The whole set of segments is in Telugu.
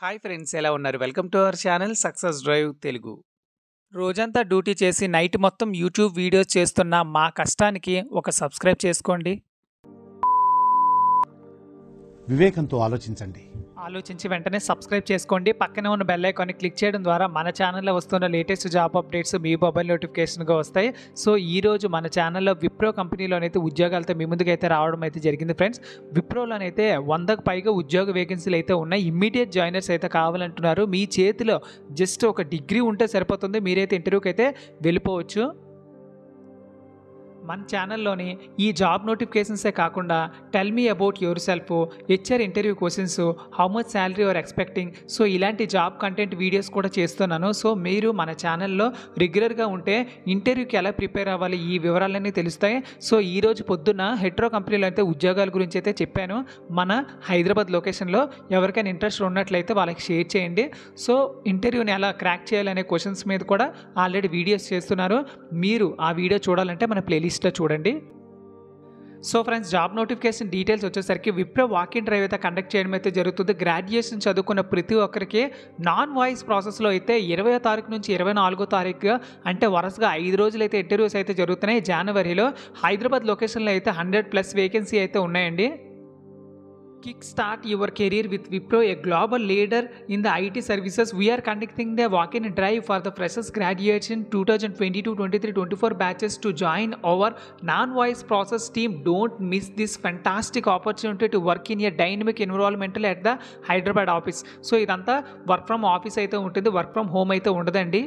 హాయ్ ఫ్రెండ్స్, ఎలా ఉన్నారు? Welcome to our channel success drive Telugu. రోజంతా డ్యూటీ చేసి నైట్ మొత్తం యూట్యూబ్ వీడియోస్ చేస్తున్న మా కష్టానికి ఒక సబ్స్క్రైబ్ చేసుకోండి. వివేకంతో ఆలోచించండి. ఆలోచించి వెంటనే సబ్స్క్రైబ్ చేసుకోండి. పక్కనే ఉన్న బెల్ ఐకాన్ని క్లిక్ చేయడం ద్వారా మన ఛానల్లో వస్తున్న లేటెస్ట్ జాబ్ అప్డేట్స్ మీ మొబైల్ నోటిఫికేషన్గా వస్తాయి. సో ఈరోజు మన ఛానల్లో విప్రో కంపెనీలోనైతే ఉద్యోగాలతో మీ ముందుకైతే రావడం అయితే జరిగింది ఫ్రెండ్స్. విప్రోలోనైతే 100కు పైగా ఉద్యోగ వేకెన్సీలు అయితే ఉన్నాయి. ఇమ్మీడియట్ జాయినర్స్ అయితే కావాలంటున్నారు. మీ చేతిలో జస్ట్ ఒక డిగ్రీ ఉంటే సరిపోతుంది, మీరైతే ఇంటర్వ్యూకి అయితే వెళ్ళిపోవచ్చు. మన ఛానల్లోని ఈ జాబ్ నోటిఫికేషన్సే కాకుండా tell me about yourself, HR interview questions, how much salary are expecting, so ఇలాంటి జాబ్ కంటెంట్ వీడియోస్ కూడా చేస్తున్నాను. సో మీరు మన ఛానల్లో రెగ్యులర్గా ఉంటే ఇంటర్వ్యూకి ఎలా ప్రిపేర్ అవ్వాలి ఈ వివరాలన్నీ తెలుస్తాయి. సో ఈరోజు పొద్దున్న హెట్రో కంపెనీలో అయితే ఉద్యోగాల గురించి అయితే చెప్పాను. మన హైదరాబాద్ లొకేషన్లో ఎవరికైనా ఇంట్రెస్ట్ ఉన్నట్లయితే వాళ్ళకి షేర్ చేయండి. సో ఇంటర్వ్యూని ఎలా క్రాక్ చేయాలనే క్వశ్చన్స్ మీద కూడా ఆల్రెడీ వీడియోస్ చేస్తున్నారు. మీరు ఆ వీడియో చూడాలంటే మన ప్లేలిస్ట్లో చూడండి. So friends, job notification details వచ్చేసరికి విప్రో వాక్ ఇన్ డ్రైవ్ అయితే కండక్ట్ చేయడం అయితే జరుగుతుంది. గ్రాడ్యుయేషన్ చదువుకున్న ప్రతి ఒక్కరికి నాన్ వాయిస్ ప్రాసెస్లో అయితే 20వ తారీఖు నుంచి 24వ తారీఖు అంటే వరుసగా 5 రోజులు అయితే ఇంటర్వ్యూస్ అయితే జరుగుతున్నాయి. జనవరిలో హైదరాబాద్ లొకేషన్లో అయితే 100+ వేకెన్సీ అయితే ఉన్నాయండి. Kick start your career with Wipro, a global leader in the IT services. We are conducting the walk-in drive for the freshers graduation 2022, 23, 24 batches to join our non-voice process team. Don't miss this fantastic opportunity to work in a dynamic environment at the Hyderabad office. So ఇదంతా వర్క్ ఫ్రమ్ ఆఫీస్ అయితే ఉంటుంది, వర్క్ ఫ్రమ్ హోమ్ అయితే ఉండదండి.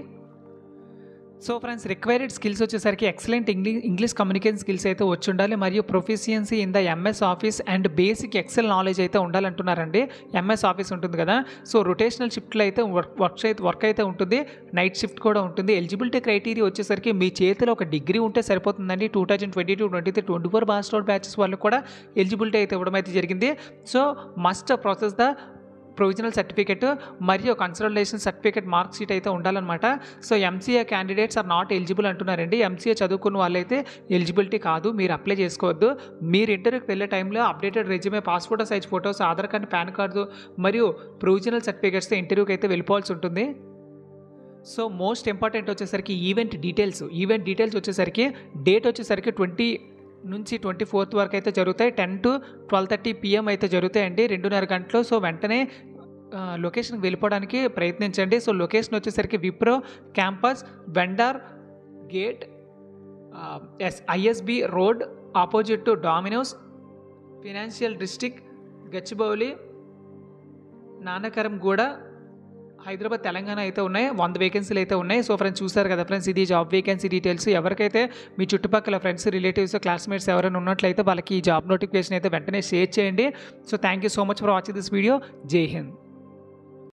సో ఫ్రెండ్స్, రిక్వైర్డ్ స్కిల్స్ వచ్చేసరికి ఎక్సలెంట్ ఇంగ్లీష్ కమ్యూనికేషన్ స్కిల్స్ అయితే వచ్చి ఉండాలి, మరియు proficiency in the MS office and basic Excel knowledge అయితే ఉండాలంటున్నారండి. ఎంఎస్ ఆఫీస్ ఉంటుంది కదా, సో రొటేషనల్ షిఫ్ట్లో అయితే వర్క్ అయితే ఉంటుంది, నైట్ షిఫ్ట్ కూడా ఉంటుంది. ఎలిజిబిలిటీ క్రైటీరియా వచ్చేసరికి మీ చేతిలో ఒక డిగ్రీ ఉంటే సరిపోతుందండి. 2022, 23, 24 బ్యాచెస్ వాళ్ళకి కూడా ఎలిజిబిలిటీ అయితే ఇవ్వడం అయితే జరిగింది. So must process the provisional certificate మరియు కన్సల్టేషన్ సర్టిఫికేట్ మార్క్ షీట్ అయితే ఉండాలన్నమాట. So MCA candidates are not eligible అంటున్నారండి. ఎంసీఏ చదువుకున్న వాళ్ళైతే ఎలిజిబిలిటీ కాదు, మీరు అప్లై చేసుకోవద్దు. మీరు ఇంటర్వ్యూకి వెళ్ళే టైంలో updated resume, passport size photos, Aadhaar card, pan card మరియు ప్రొవిజనల్ సర్టిఫికేట్స్తో ఇంటర్వ్యూకి అయితే వెళ్ళిపోవాల్సి ఉంటుంది. సో మోస్ట్ ఇంపార్టెంట్ వచ్చేసరికి ఈవెంట్ డీటెయిల్స్ వచ్చేసరికి డేట్ వచ్చేసరికి 20 నుంచి 24th వరకు అయితే జరుగుతాయి. 10 to 12:30 PM అయితే జరుగుతాయండి, 2.5 గంటలు. సో వెంటనే లొకేషన్కి వెళ్ళిపోవడానికి ప్రయత్నించండి. సో లొకేషన్ వచ్చేసరికి Wipro campus, vendor gate, ISB road opposite to dominoes, financial district, Gachibowli, Nanakram గూడ, హైదరాబాద్, తెలంగాణ అయితే ఉన్నాయి. 100 వేకెన్సీలు అయితే ఉన్నాయి. సో ఫ్రెండ్స్, చూసారు కదా ఫ్రెండ్స్, ఇది జాబ్ వేకెన్సీ డీటెయిల్స్. ఎవరికైతే మీ చుట్టుపక్కల ఫ్రెండ్స్, రిలేటివ్స్, క్లాస్మేట్స్ ఎవరైనా ఉన్నట్లయితే వాళ్ళకి ఈ జాబ్ నోటిఫికేషన్ అయితే వెంటనే షేర్ చేయండి. So thank you so much for watching this video. జై హింద్.